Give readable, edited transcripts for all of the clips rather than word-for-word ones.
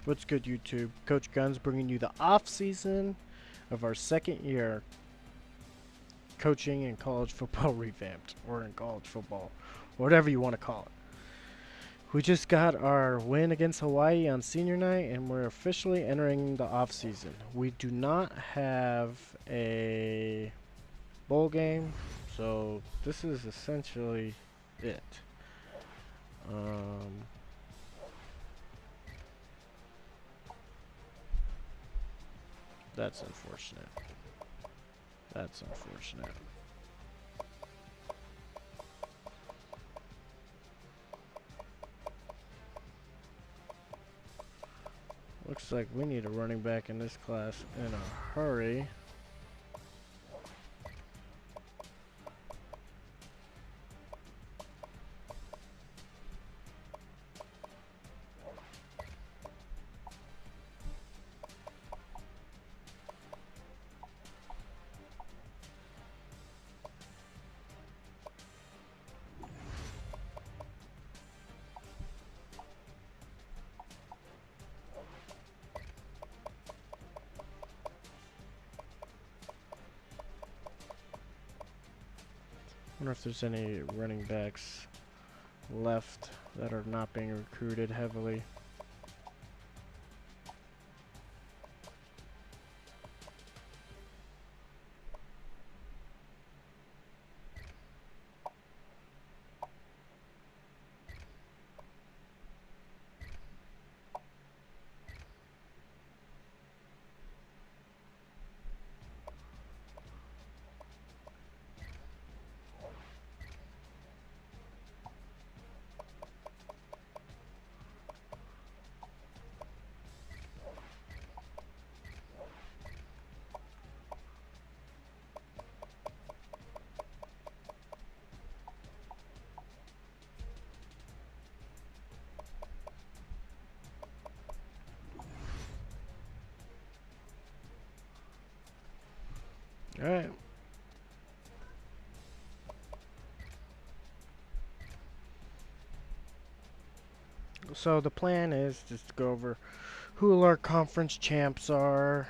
What's good, YouTube? Coach Guns bringing you the off season of our second year coaching in college football revamped, or in college football, whatever you want to call it. We just got our win against Hawaii on senior night, and we're officially entering the off season. We do not have a bowl game, so this is essentially it. That's unfortunate. That's unfortunate. Looks like we need a running back in this class in a hurry. I wonder if there's any running backs left that are not being recruited heavily. Alright. So the plan is just to go over who our conference champs are.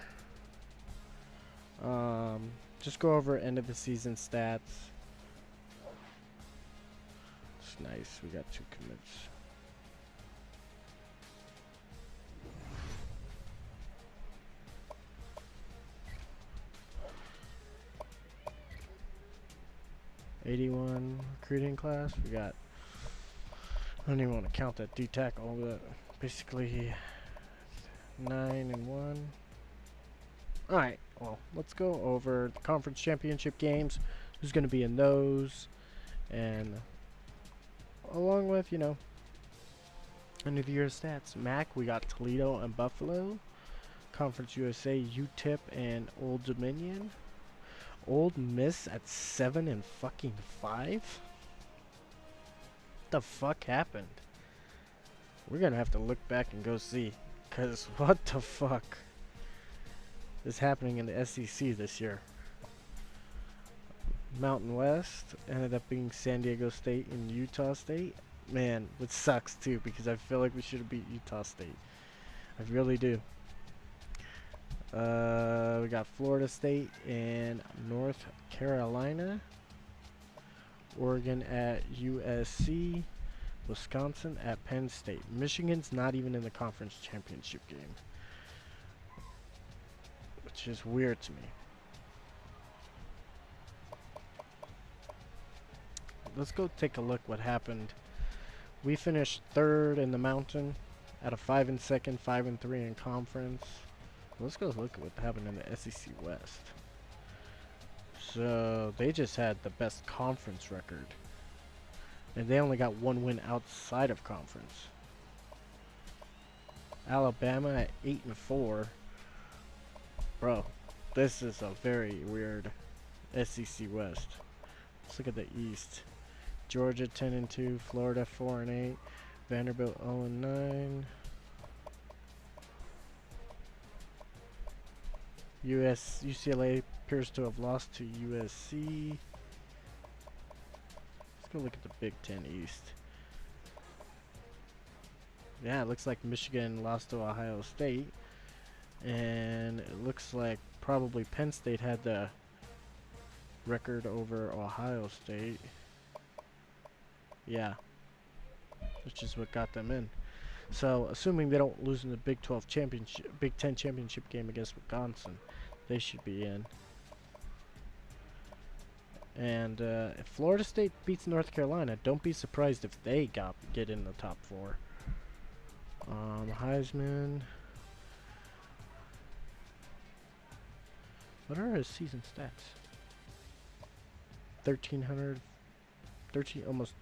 Just go over end of the season stats. It's nice. We got 2 commits. '81 recruiting class. We got. I don't even want to count that D tackle, but basically 9-1. Alright, well, let's go over the conference championship games. Who's going to be in those? And along with, end of the year stats. MAC, we got Toledo and Buffalo. Conference USA, UTEP and Old Dominion. Old Miss at 7-5? What the fuck happened? We're gonna have to look back and go see, cause what the fuck is happening in the SEC this year? Mountain West ended up being San Diego State and Utah State. Man, which sucks too, because I feel like we should have beat Utah State. I really do. We got Florida State and North Carolina. Oregon at USC. Wisconsin at Penn State. Michigan's not even in the conference championship game, which is weird to me. Let's go take a look what happened. We finished 3rd in the Mountain at a 5-2, 5-3 in conference. Let's go look at what happened in the SEC West. So they just had the best conference record, and they only got 1 win outside of conference. Alabama at 8-4. Bro, this is a very weird SEC West. Let's look at the East. Georgia 10-2, Florida 4-8, Vanderbilt 0-9. UCLA appears to have lost to USC. Let's go look at the Big Ten East. Yeah, it looks like Michigan lost to Ohio State. And it looks like probably Penn State had the record over Ohio State. Yeah, which is what got them in. So, assuming they don't lose in the Big 12 championship, Big 10 championship game against Wisconsin, they should be in. And if Florida State beats North Carolina, don't be surprised if they get in the top 4. Heisman. What are his season stats? 1,300, almost,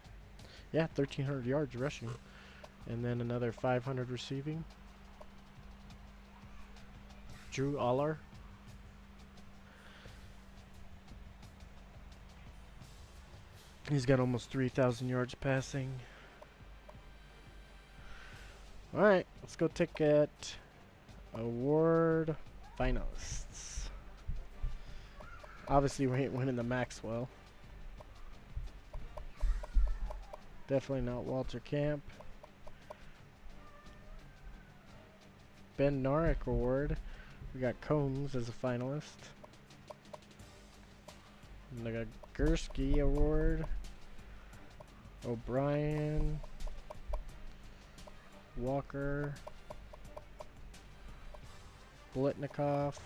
yeah, 1,300 yards rushing, and then another 500 receiving. Drew Aller. He's got almost 3,000 yards passing. Alright, let's go take it. Award finalists. Obviously, we ain't winning the Maxwell. Definitely not Walter Camp. Ben Narek Award. We got Combs as a finalist. And I got Gursky Award. O'Brien. Walker. Blitnikoff.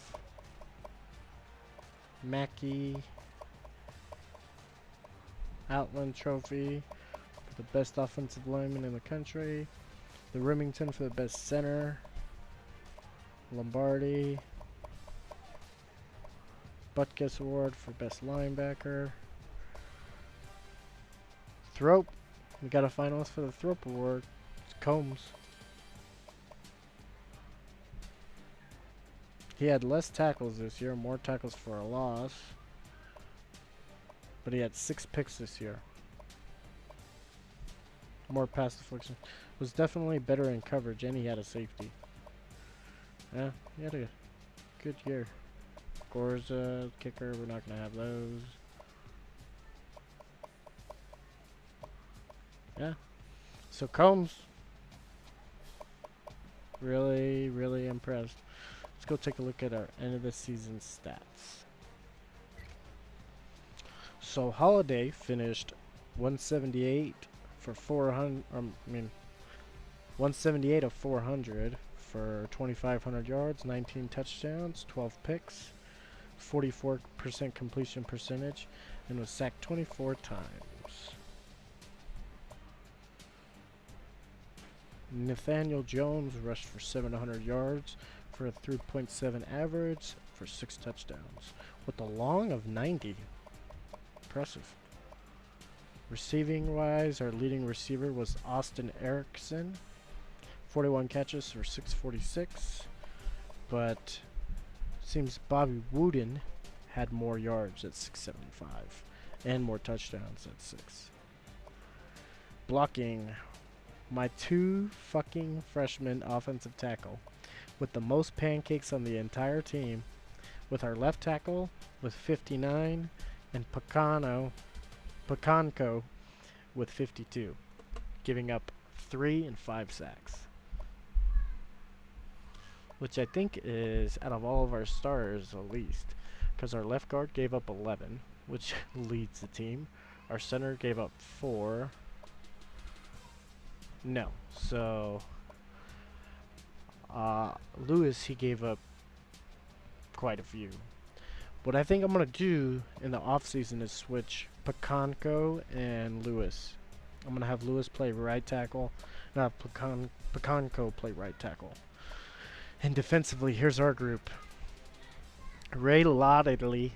Mackey. Outland Trophy for the best offensive lineman in the country. The Remington for the best center. Lombardi. Butkus Award for best linebacker. Thrope. We got a finalist for the Thrope Award. It's Combs. He had less tackles this year, more tackles for a loss. But he had 6 picks this year. More pass deflection. Was definitely better in coverage, and he had a safety. Yeah, he had a good year. Gorza, kicker, we're not going to have those. Yeah. So Combs. Really, really impressed. Let's go take a look at our end of the season stats. So Holiday finished 178 for 400. 178 of 400 for 2,500 yards, 19 touchdowns, 12 picks, 44% completion percentage, and was sacked 24 times. Nathaniel Jones rushed for 700 yards for a 3.7 average for 6 touchdowns, with a long of 90. Impressive. Receiving wise, our leading receiver was Austin Erickson. 41 catches for 646. But seems Bobby Wooden had more yards at 675 and more touchdowns at 6. Blocking. My 2 fucking freshman offensive tackle with the most pancakes on the entire team, with our left tackle with 59 and Pacanco with 52, giving up 3 and 5 sacks, which I think is out of all of our starters the least, because our left guard gave up 11, which leads the team. Our center gave up 4. No, so Lewis, he gave up quite a few. What I think I'm going to do in the offseason is switch Pacanco and Lewis. I'm going to have Lewis play right tackle, and have Pacanco play right tackle. And defensively, here's our group. Ray Lodley.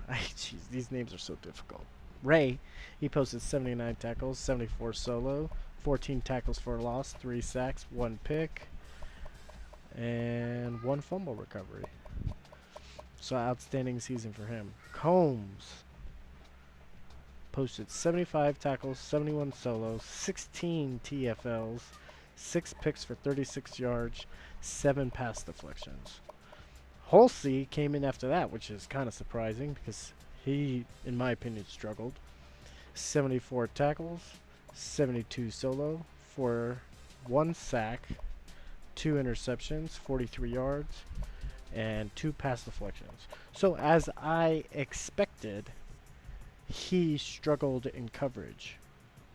Jeez, these names are so difficult. Ray, he posted 79 tackles, 74 solo, 14 tackles for a loss, 3 sacks, 1 pick, and 1 fumble recovery. So outstanding season for him. Combs posted 75 tackles, 71 solos, 16 TFLs, 6 picks for 36 yards, 7 pass deflections. Holsey came in after that, which is kind of surprising because he, in my opinion, struggled. 74 tackles, 72 solo, 4 1 sack, 2 interceptions, 43 yards, and 2 pass deflections. So as I expected, he struggled in coverage,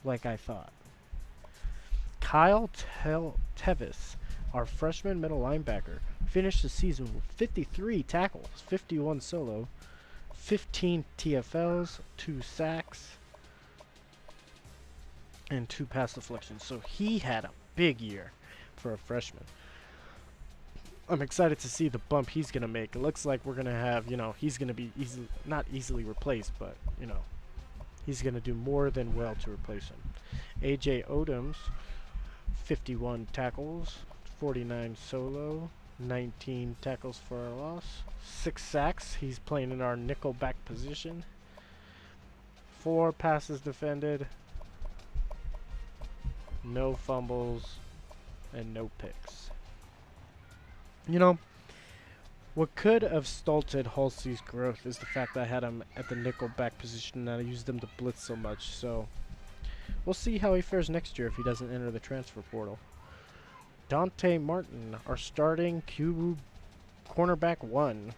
like I thought. Kyle Tevis, our freshman middle linebacker, finished the season with 53 tackles, 51 solo, 15 TFLs, 2 sacks, and 2 pass deflections. So he had a big year for a freshman. I'm excited to see the bump he's going to make. It looks like we're going to have, he's going to be not easily replaced, but, he's going to do more than well to replace him. AJ Odoms, 51 tackles, 49 solo, 19 tackles for a loss, 6 sacks. He's playing in our nickel back position. 4 passes defended, no fumbles, and no picks. What could have stalled Halsey's growth is the fact that I had him at the nickel back position and I used him to blitz so much. So we'll see how he fares next year if he doesn't enter the transfer portal. Dante Martin, our starting cornerback 1,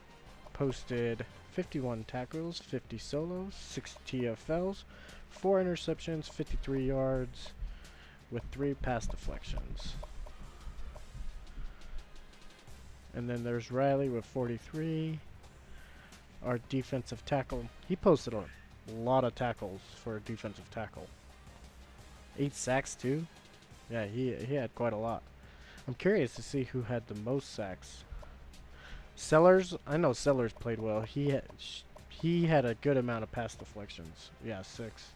posted 51 tackles, 50 solos, 6 TFLs, 4 interceptions, 53 yards, with 3 pass deflections. And then there's Riley with 43, our defensive tackle. He posted a lot of tackles for a defensive tackle. 8 sacks too. Yeah, he had quite a lot. I'm curious to see who had the most sacks. Sellers, I know Sellers played well. He had a good amount of pass deflections. Yeah, 6.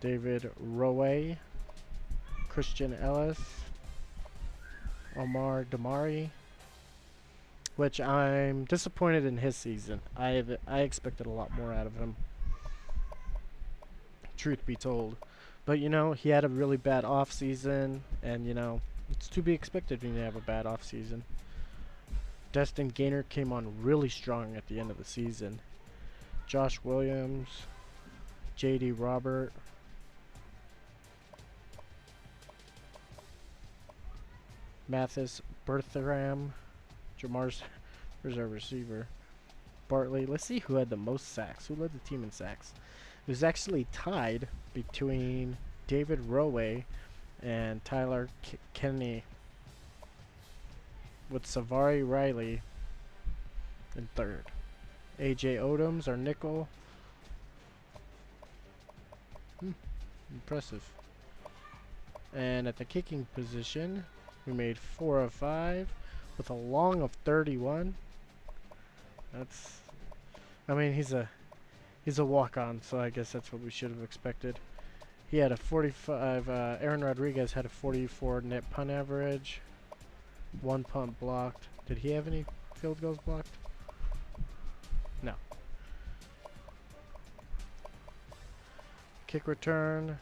David Rowe, Christian Ellis, Omar Damari, which I'm disappointed in his season. I expected a lot more out of him, truth be told. But, he had a really bad off-season, and, it's to be expected when you have a bad off-season. Destin Gaynor came on really strong at the end of the season. Josh Williams, J.D. Robert, Mathis Bertram, Jamar's, where's our receiver? Bartley. Let's see who had the most sacks. Who led the team in sacks? It was actually tied between David Rowe and Tyler Kenney, with Savari Riley in 3rd. AJ Odoms, our nickel. Impressive. And at the kicking position, we made 4 of 5 with a long of 31. He's a walk-on, so I guess that's what we should have expected. He had a 45. Aaron Rodriguez had a 44 net punt average. 1 punt blocked. Did he have any field goals blocked? No. Kick return.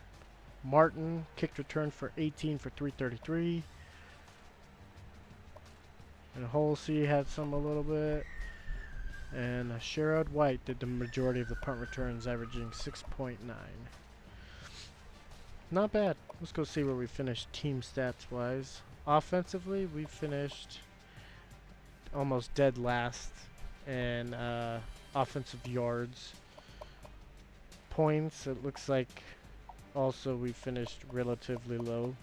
Martin kicked return for 18 for 333. And Halsey had some a little bit. And Sherrod White did the majority of the punt returns, averaging 6.9. Not bad. Let's go see where we finished team stats wise. Offensively, we finished almost dead last in offensive yards. Points, it looks like also we finished relatively low.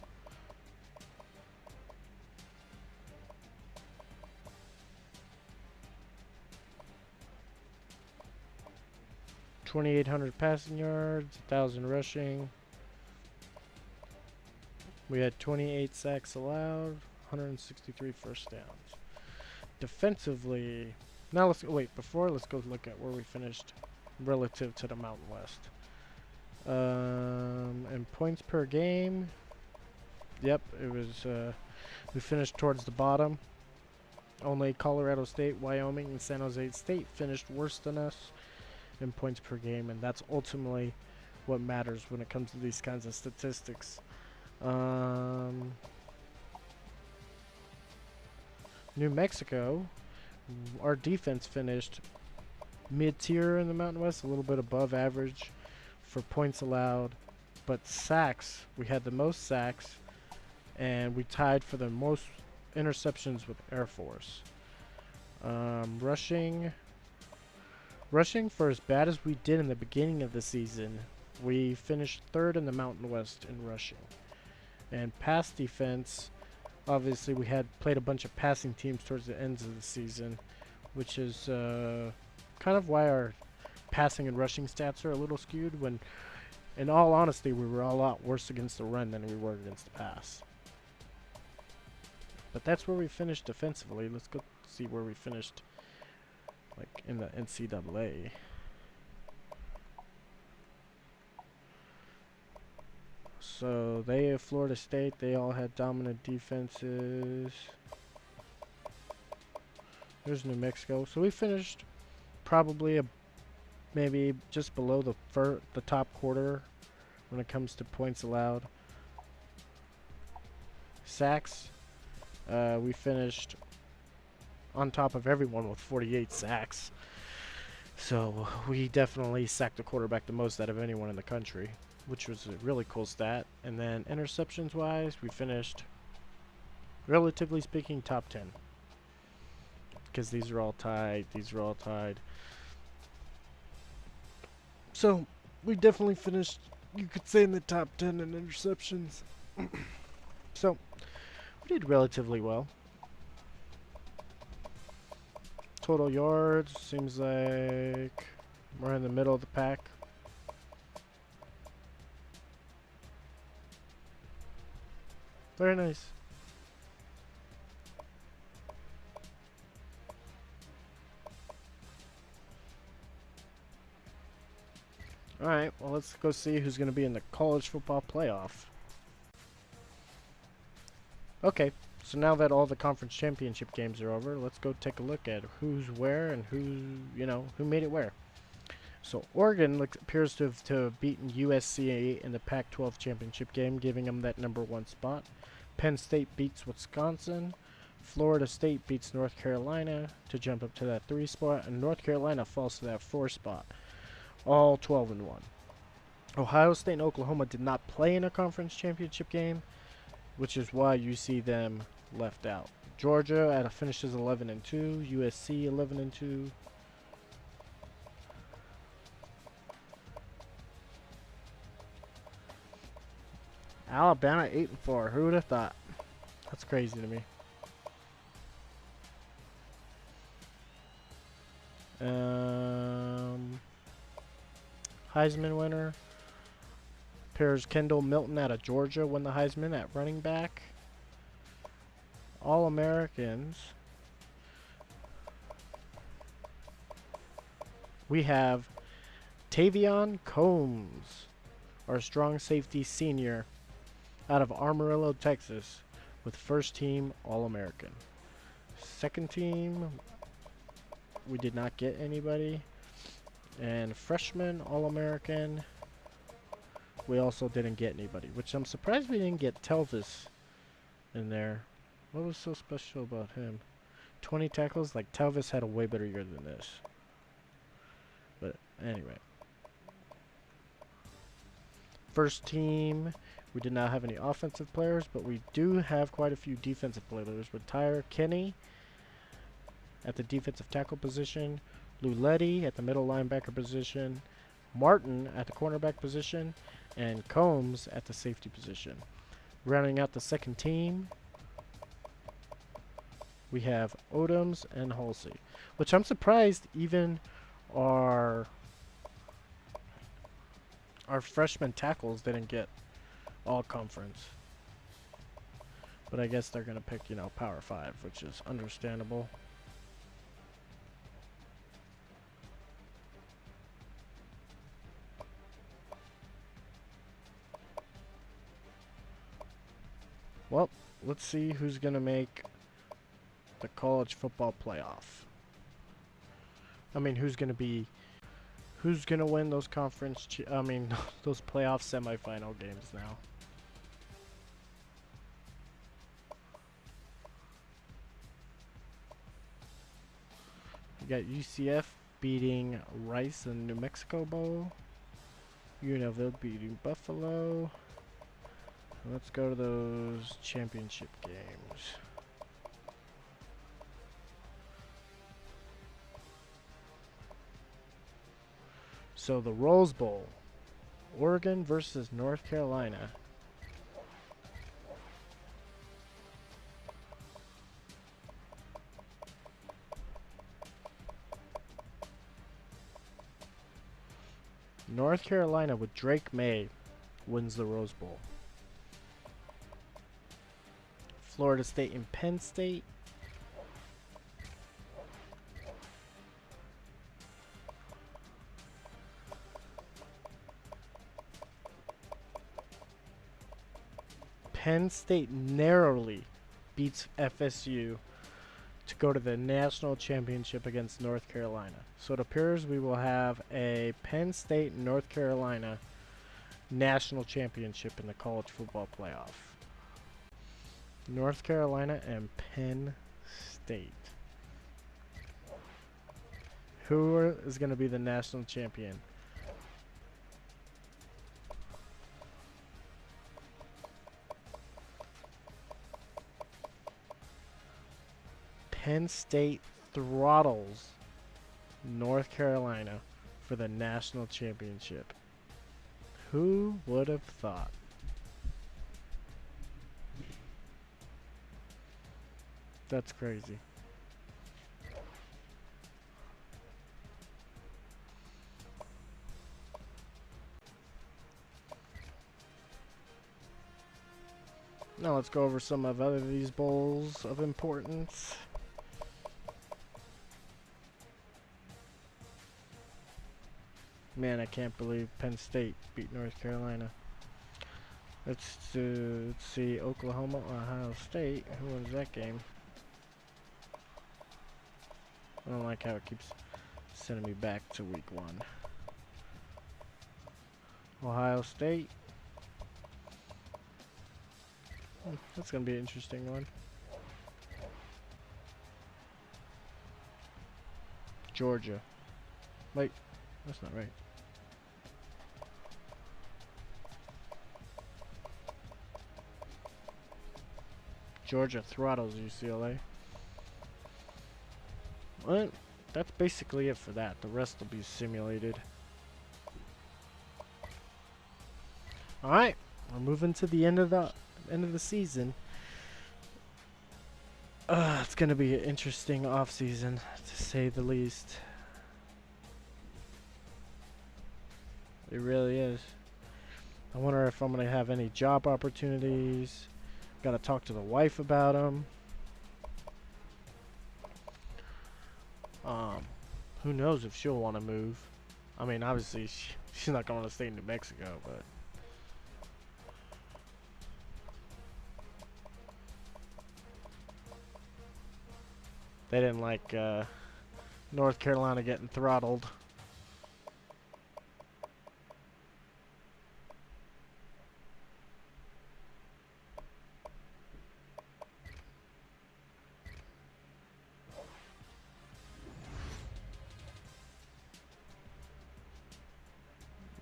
$2,800 passing yards, 1,000 rushing. We had 28 sacks allowed, 163 first downs. Defensively, now let's go look at where we finished relative to the Mountain West. And points per game, yep, it was, we finished towards the bottom. Only Colorado State, Wyoming, and San Jose State finished worse than us in points per game, and that's ultimately what matters when it comes to these kinds of statistics. New Mexico, our defense finished mid-tier in the Mountain West, a little bit above average for points allowed. But sacks, we had the most sacks, and we tied for the most interceptions with Air Force. Rushing for as bad as we did in the beginning of the season, we finished third in the Mountain West in rushing. And pass defense, obviously we had played a bunch of passing teams towards the ends of the season, which is kind of why our passing and rushing stats are a little skewed when, in all honesty, we were a lot worse against the run than we were against the pass. But that's where we finished defensively. Let's go see where we finished, like, in the NCAA. So they have Florida State. They all had dominant defenses. There's New Mexico. So we finished probably maybe just below the top quarter when it comes to points allowed. Sacks, we finished on top of everyone with 48 sacks. So we definitely sacked the quarterback the most out of anyone in the country, which was a really cool stat. And then interceptions wise, we finished, relatively speaking, top 10. Because these are all tied. So we definitely finished, you could say, in the top 10 in interceptions. So we did relatively well. Total yards, seems like we're in the middle of the pack. Very nice. Alright, well, let's go see who's going to be in the college football playoff. Okay, so now that all the conference championship games are over, let's go take a look at who's where and who made it where. So Oregon appears to have beaten USC in the Pac-12 championship game, giving them that #1 spot. Penn State beats Wisconsin. Florida State beats North Carolina to jump up to that 3 spot, and North Carolina falls to that 4 spot. All 12-1. Ohio State and Oklahoma did not play in a conference championship game, which is why you see them left out. Georgia finishes 11-2. USC 11-2. Alabama 8-4. Who would have thought? That's crazy to me. Heisman winner. Pairs Kendall Milton out of Georgia won the Heisman at running back. All-Americans. We have Tavion Combs, our strong safety senior out of Amarillo, Texas, with first team All-American. Second team, we did not get anybody. And freshman All-American, we also didn't get anybody, which I'm surprised we didn't get Telvis in there. What was so special about him? 20 tackles? Like, Telvis had a way better year than this. But anyway. First team, we did not have any offensive players, but we do have quite a few defensive players. With Tyler Kenny at the defensive tackle position, Luletti at the middle linebacker position, Martin at the cornerback position, and Combs at the safety position. Rounding out the second team, we have Odoms and Halsey, which I'm surprised even our freshman tackles didn't get all conference. But I guess they're going to pick, Power 5, which is understandable. Well, let's see who's going to make the college football playoff. I mean, who's going to win those those playoff semifinal games now. You got UCF beating Rice in New Mexico Bowl. UNLV beating Buffalo. Let's go to those championship games. So the Rose Bowl. Oregon versus North Carolina. North Carolina with Drake May wins the Rose Bowl. Florida State and Penn State. Penn State narrowly beats FSU to go to the national championship against North Carolina. So it appears we will have a Penn State North Carolina national championship in the college football playoff. North Carolina and Penn State. Who is going to be the national champion? Penn State throttles North Carolina for the national championship. Who would have thought? That's crazy. Now let's go over some of other these bowls of importance. Man, I can't believe Penn State beat North Carolina. Let's see, Oklahoma, Ohio State. Who wins that game? I don't like how it keeps sending me back to week 1. Ohio State. That's going to be an interesting one. Georgia. Wait, that's not right. Georgia throttles UCLA. Well, that's basically it for that. The rest will be simulated. Alright, we're moving to the end of the season. It's gonna be an interesting off season, to say the least. It really is. I wonder if I'm gonna have any job opportunities. Gotta talk to the wife about them. Who knows if she'll want to move. I mean, obviously she's not going to stay in New Mexico, but they didn't like North Carolina getting throttled.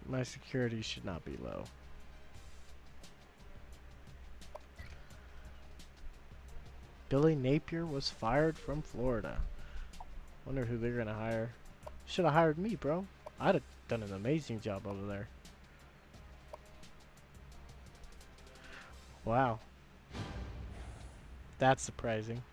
My security should not be low. Billy Napier was fired from Florida. Wonder who they're gonna hire. Should have hired me, bro. I'd have done an amazing job over there. Wow. That's surprising.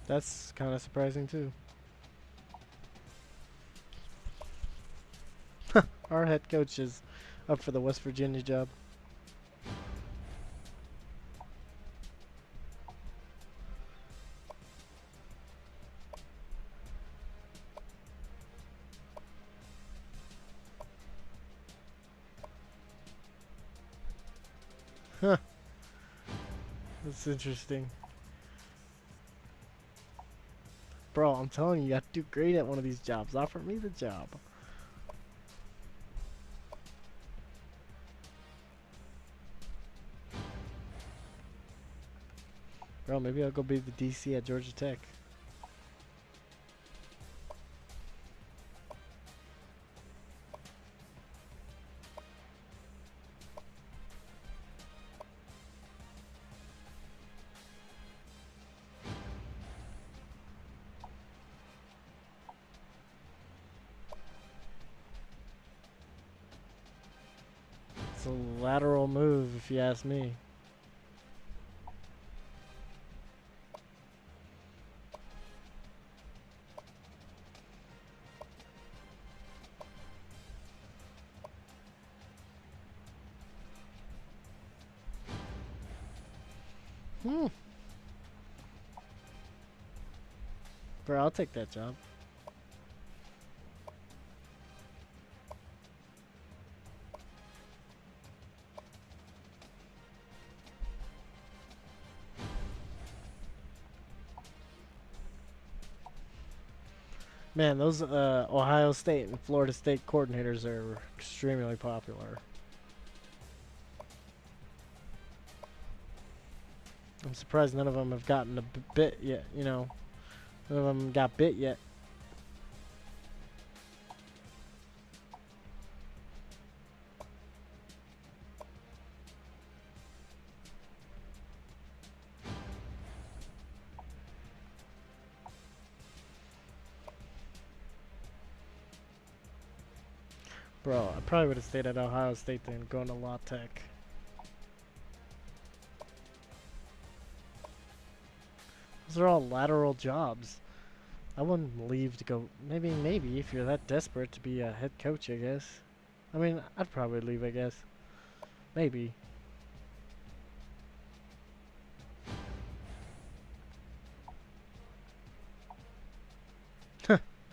That's kind of surprising too. Our head coach is up for the West Virginia job. Huh. That's interesting. Bro, I'm telling you, I do great at one of these jobs. Offer me the job. Bro, maybe I'll go be the DC at Georgia Tech. It's a lateral move, if you ask me. Bro, I'll take that job. Man, those Ohio State and Florida State coordinators are extremely popular. I'm surprised none of them have gotten a bit yet, you know. None of them got bit yet. Bro, I probably would have stayed at Ohio State than going to Law Tech. Those are all lateral jobs. I wouldn't leave to go. Maybe if you're that desperate to be a head coach, I guess. I mean, I'd probably leave, I guess. Maybe.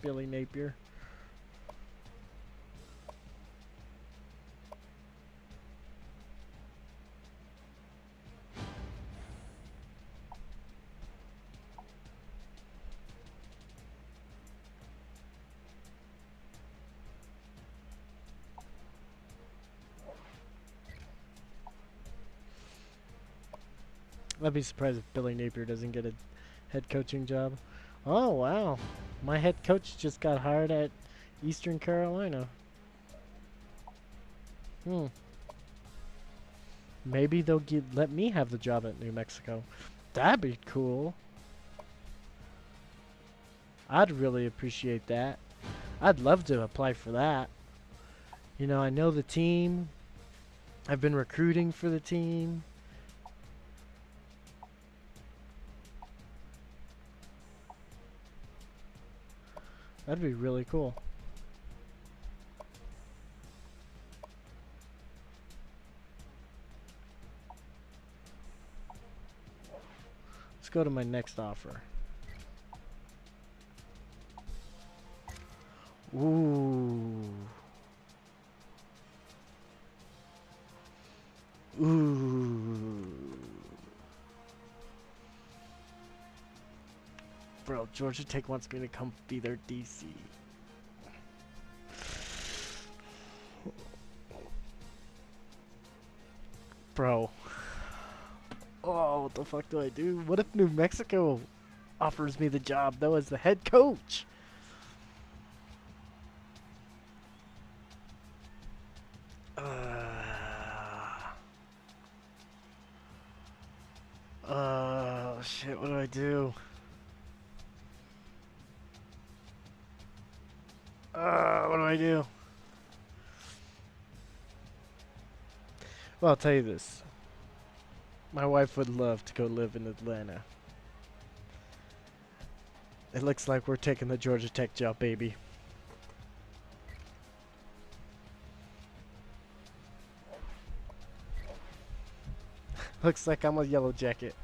Billy Napier. I'd be surprised if Billy Napier doesn't get a head coaching job. Oh, wow. My head coach just got hired at Eastern Carolina. Maybe they'll let me have the job at New Mexico. That'd be cool. I'd really appreciate that. I'd love to apply for that. You know, I know the team. I've been recruiting for the team. That'd be really cool. Let's go to my next offer. Ooh. Ooh. Bro, Georgia Tech wants me to come be their DC. Bro. Oh, what the fuck do I do? What if New Mexico offers me the job, though, as the head coach? Shit, what do I do? What do I do? Well, I'll tell you this. My wife would love to go live in Atlanta. It looks like we're taking the Georgia Tech job, baby. Looks like I'm a yellow jacket.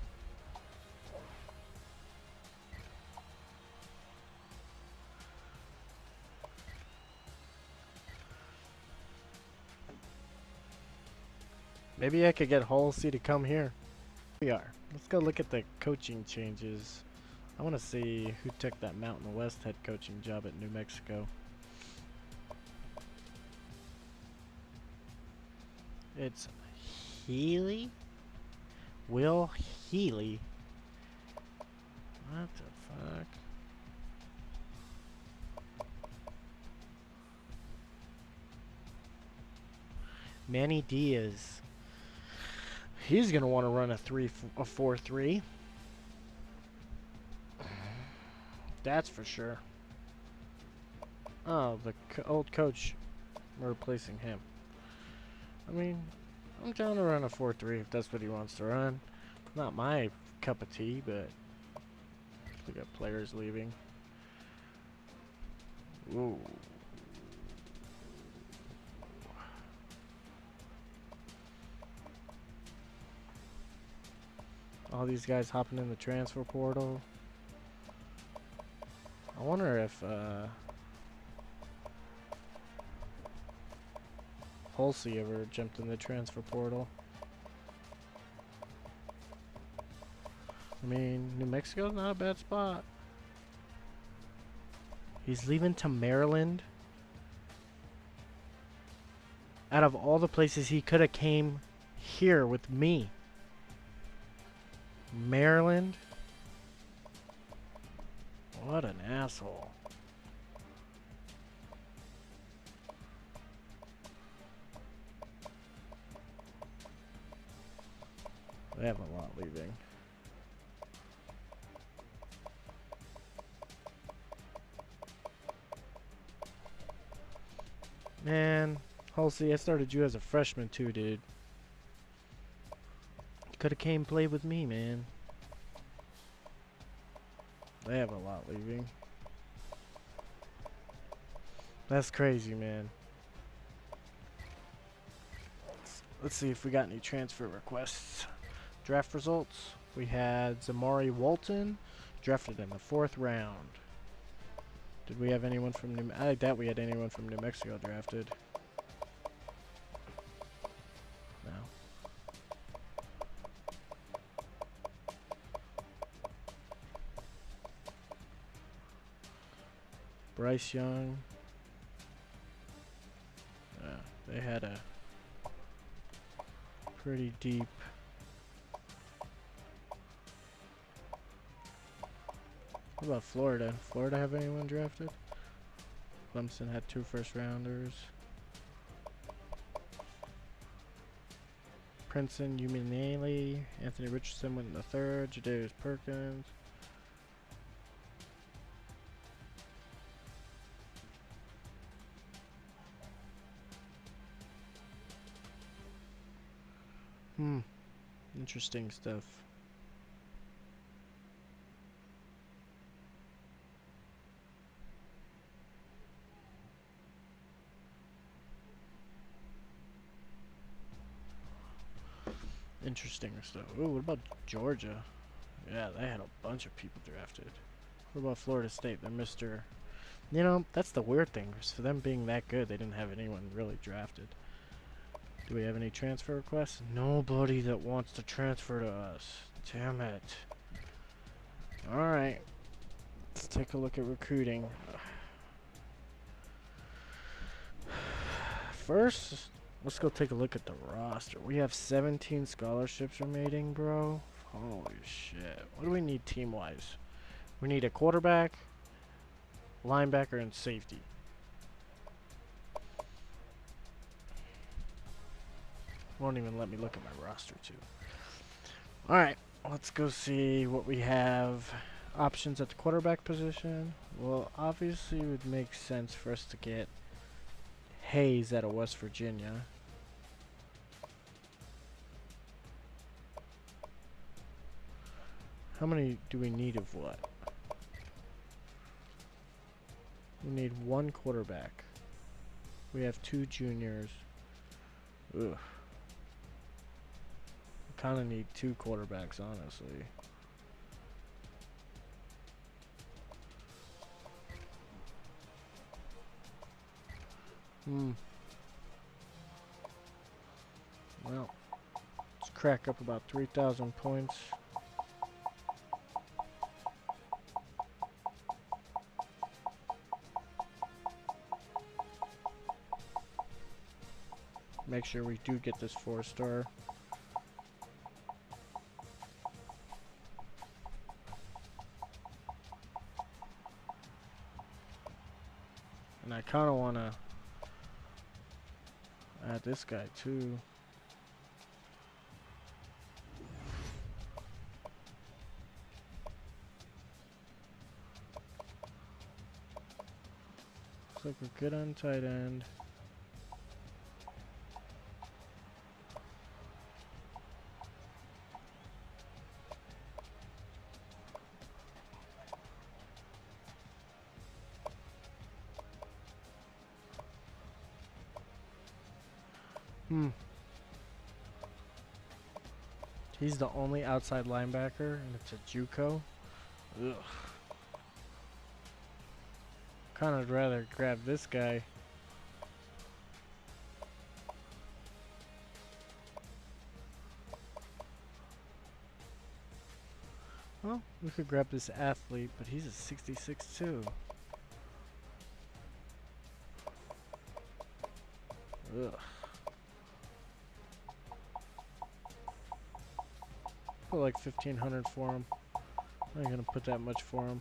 Maybe I could get Halsey to come here. We are. Let's go look at the coaching changes I want to see who took that Mountain West head coaching job at New Mexico. It's Healy? Will Healy? What the fuck? Manny Diaz. He's gonna want to run a 4-3. That's for sure. Oh, the old coach. We're replacing him. I mean, I'm trying to run a 4-3 if that's what he wants to run. Not my cup of tea, but we got players leaving. Ooh. All these guys hopping in the transfer portal. I wonder if Halsey ever jumped in the transfer portal. I mean, New Mexico's not a bad spot. He's leaving to Maryland. Out of all the places he could have came here with me. Maryland? What an asshole. They have a lot leaving. Man, Halsey, I started you as a freshman too, dude. Could have came play with me, man. They have a lot leaving. That's crazy, man. Let's see if we got any transfer requests. Draft results. We had Zamari Walton, drafted in the 4th round. Did we have anyone from I doubt we had anyone from New Mexico drafted. No. Bryce Young. They had a pretty deep. What about Florida? Florida have anyone drafted? Clemson had 2 first-rounders. Princeton, Umanele, Anthony Richardson went in the 3rd. Jadarius Perkins. Interesting stuff. Interesting stuff. Ooh, what about Georgia? Yeah, they had a bunch of people drafted. What about Florida State? They're Mr. You know, that's the weird thing. For them being that good, they didn't have anyone really drafted. Do we have any transfer requests? Nobody that wants to transfer to us. Damn it. Alright. Let's take a look at recruiting. First, let's go take a look at the roster. We have 17 scholarships remaining, bro. Holy shit. What do we need team-wise? We need a quarterback, linebacker, and safety. Won't even let me look at my roster, too. Alright, let's go see what we have. Options at the quarterback position. Well, obviously it would make sense for us to get Hayes out of West Virginia. How many do we need of what? We need 1 quarterback. We have 2 juniors. Ugh. Kind of need 2 quarterbacks, honestly. Well, let's crack up about 3,000 points. make sure we do get this 4-star. And I kind of want to add this guy too. Looks like we're good on tight end. He's the only outside linebacker, and it's a JUCO. Ugh. Kind of rather grab this guy. Well, we could grab this athlete, but he's a 66 too. Ugh. Put like 1,500 for him. I'm not gonna put that much for him.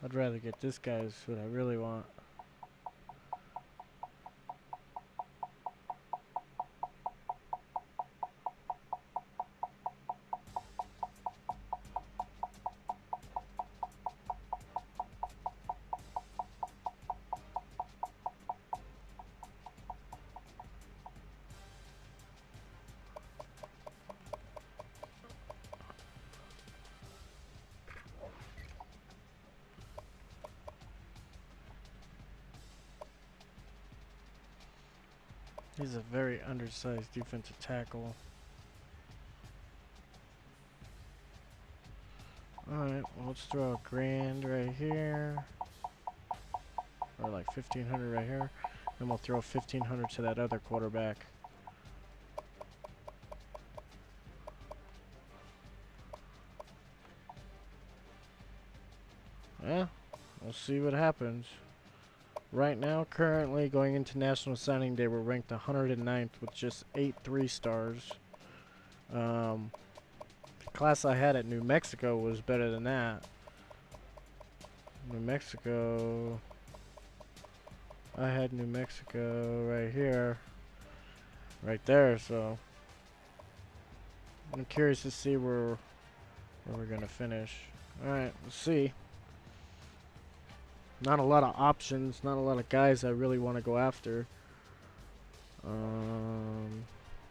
I'd rather get this guy, is what I really want. He's a very undersized defensive tackle. Alright, well, let's throw a grand right here. Or like 1,500 right here. And we'll throw 1,500 to that other quarterback. Yeah, we'll see what happens. Right now, currently, going into National Signing Day, we're ranked 109th with just 8 3-stars. The class I had at New Mexico was better than that. New Mexico... I had New Mexico right here. Right there, so... I'm curious to see where we're going to finish. Alright, let's see. Not a lot of options, not a lot of guys I really want to go after.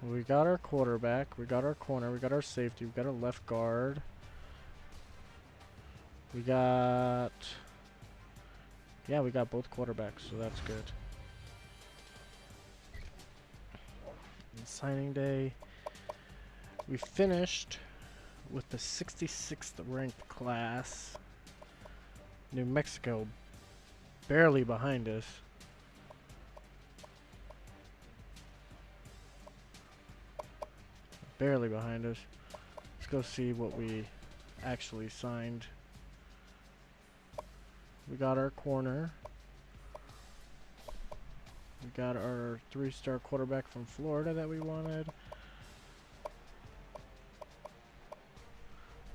We got our quarterback, we got our corner, we got our safety, we got our left guard. We got... Yeah, we got both quarterbacks, so that's good. And signing day, we finished with the 66th ranked class. New Mexico barely behind us. Barely behind us. Let's go see what we actually signed. We got our corner. We got our 3-star quarterback from Florida that we wanted.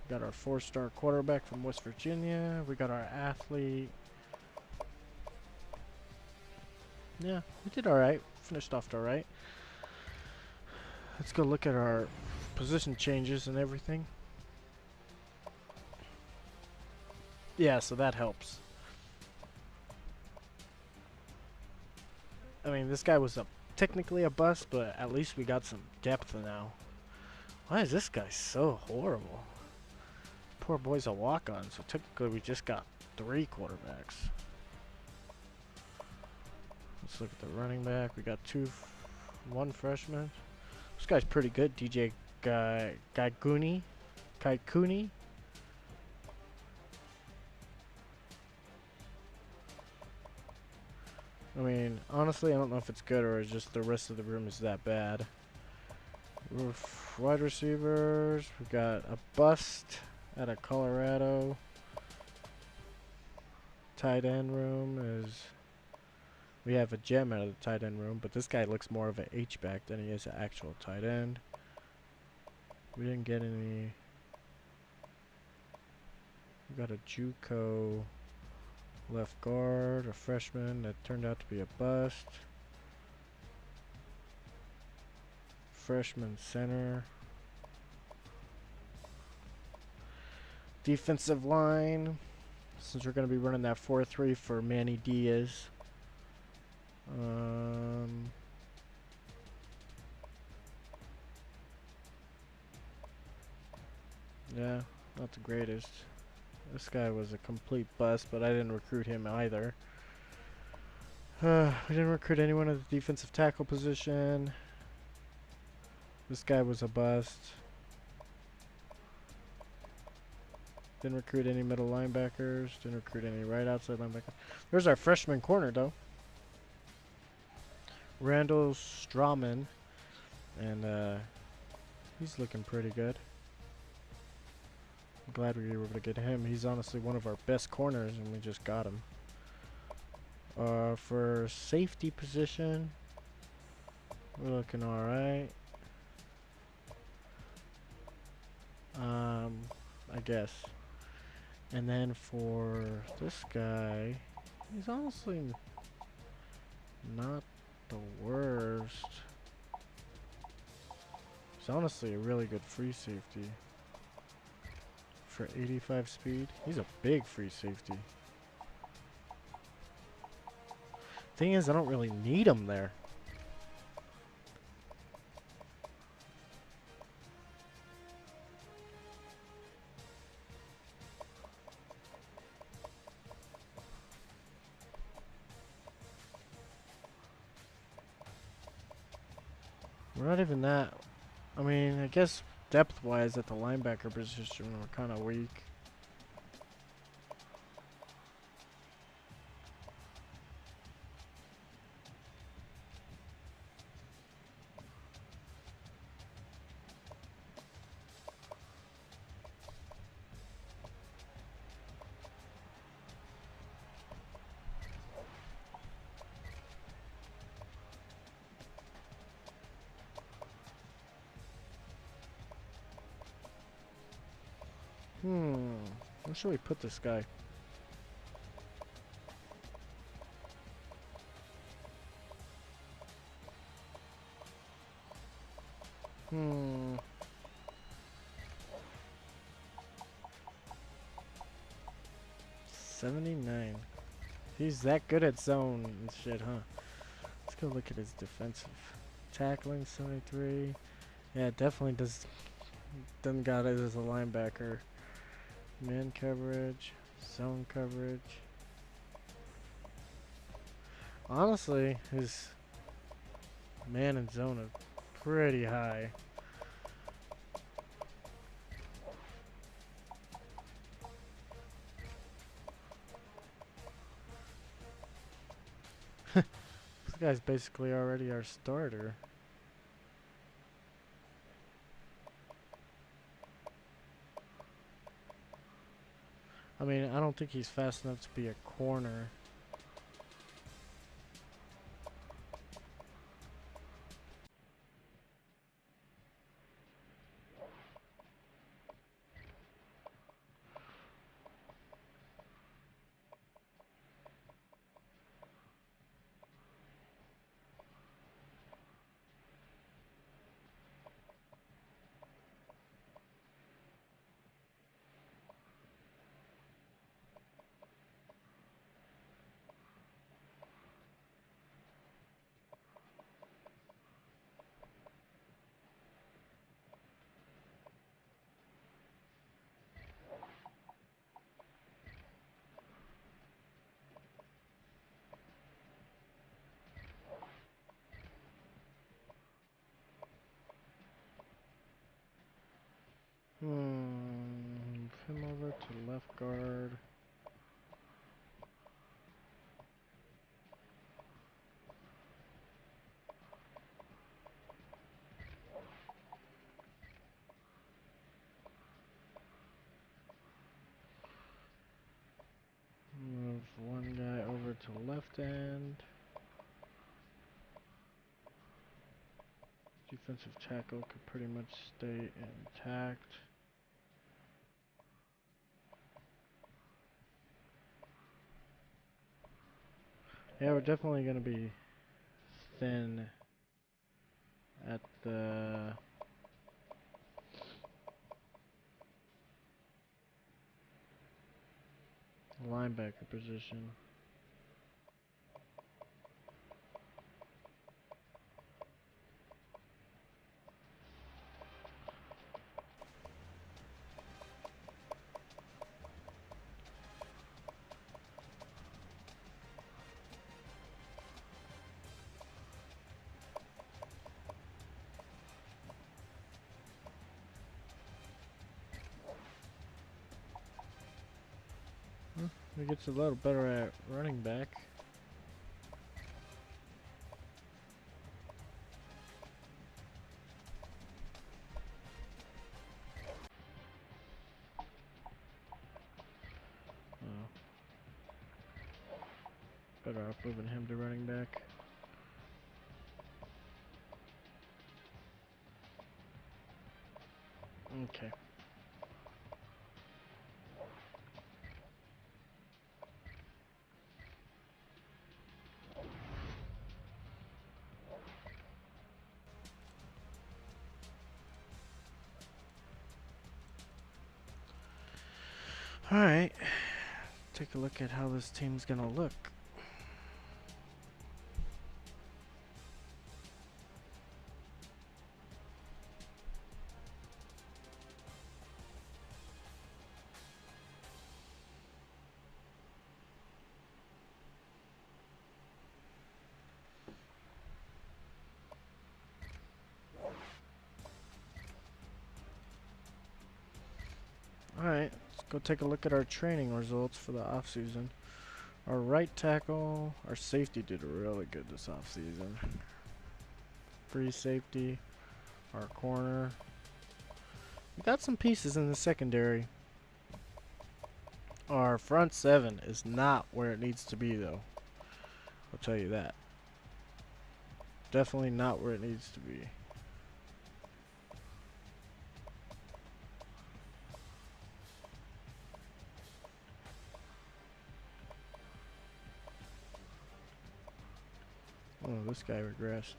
We got our 4-star quarterback from West Virginia. We got our athlete. Yeah, we did alright. Finished off alright. Let's go look at our position changes and everything. Yeah, so that helps. I mean, this guy was technically a bust, but at least we got some depth now. Why is this guy so horrible? Poor boy's a walk-on, so technically we just got 3 quarterbacks. Let's look at the running back. We got 1 freshman. This guy's pretty good, DJ Kaikuni. I mean, honestly, I don't know if it's good or just the rest of the room is that bad. Wide receivers, we got a bust out of Colorado. Tight end room is, we have a gem out of the tight end room, but this guy looks more of an H-back than he is an actual tight end. We didn't get any. We got a JUCO left guard, a freshman that turned out to be a bust. Freshman center. Defensive line, since we're going to be running that 4-3 for Manny Diaz. Yeah, not the greatest. This guy was a complete bust, but I didn't recruit him either. We didn't recruit anyone at the defensive tackle position. This guy was a bust. Didn't recruit any middle linebackers. Didn't recruit any right outside linebackers. There's our freshman corner, though. Randall Strawman. And he's looking pretty good. I'm glad we were able to get him. He's honestly one of our best corners, and we just got him. For safety position, we're looking alright. I guess. And then for this guy, he's honestly not the worst. He's honestly a really good free safety. For 85 speed, he's a big free safety. Thing is, I don't really need him there. We're not even that. I mean, I guess depth-wise at the linebacker position, we're kind of weak. Where should we put this guy? Hmm. 79. He's that good at zone and shit, huh? Let's go look at his defensive tackling. 73. Yeah, definitely doesn't got it as a linebacker. Man coverage, zone coverage. Honestly, his man and zone are pretty high. This guy's basically already our starter. I mean, I don't think he's fast enough to be a corner. Him over to left guard. one guy over to left end. Defensive tackle could pretty much stay intact. Yeah, we're definitely going to be thin at the linebacker position. He gets a little better at running back. Better off moving him to running back. Okay. Alright. Take a look at how this team's gonna look. Alright, let's go take a look at our training results for the offseason. Our right tackle, our safety did really good this offseason. Free safety, our corner. We got some pieces in the secondary. Our front seven is not where it needs to be though. I'll tell you that. Definitely not where it needs to be. Oh, this guy regressed.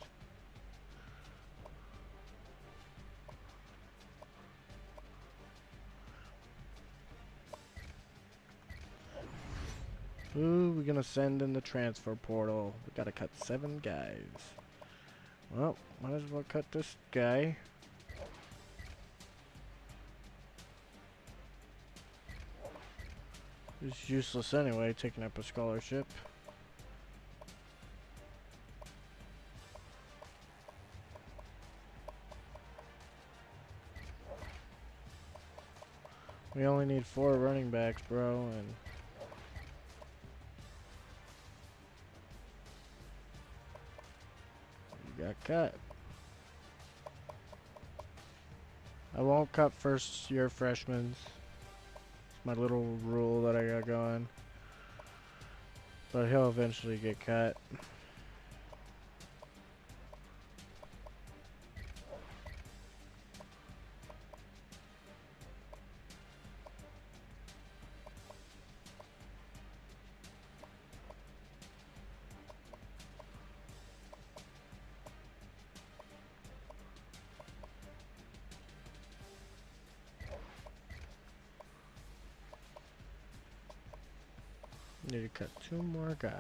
Ooh, we're gonna send in the transfer portal. We gotta cut 7 guys. Well, might as well cut this guy. He's useless anyway, taking up a scholarship. We only need 4 running backs, bro, and you got cut. I won't cut first year freshmen. It's my little rule that I got going. But he'll eventually get cut. Need to cut 2 more guys.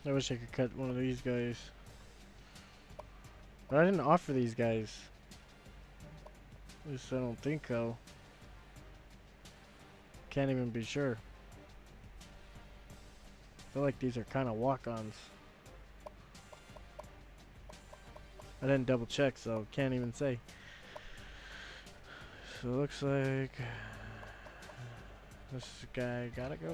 I wish I could cut one of these guys. But I didn't offer these guys. At least I don't think so. Can't even be sure. feel like these are kind of walk-ons. I didn't double check, so can't even say. So it looks like this guy gotta go.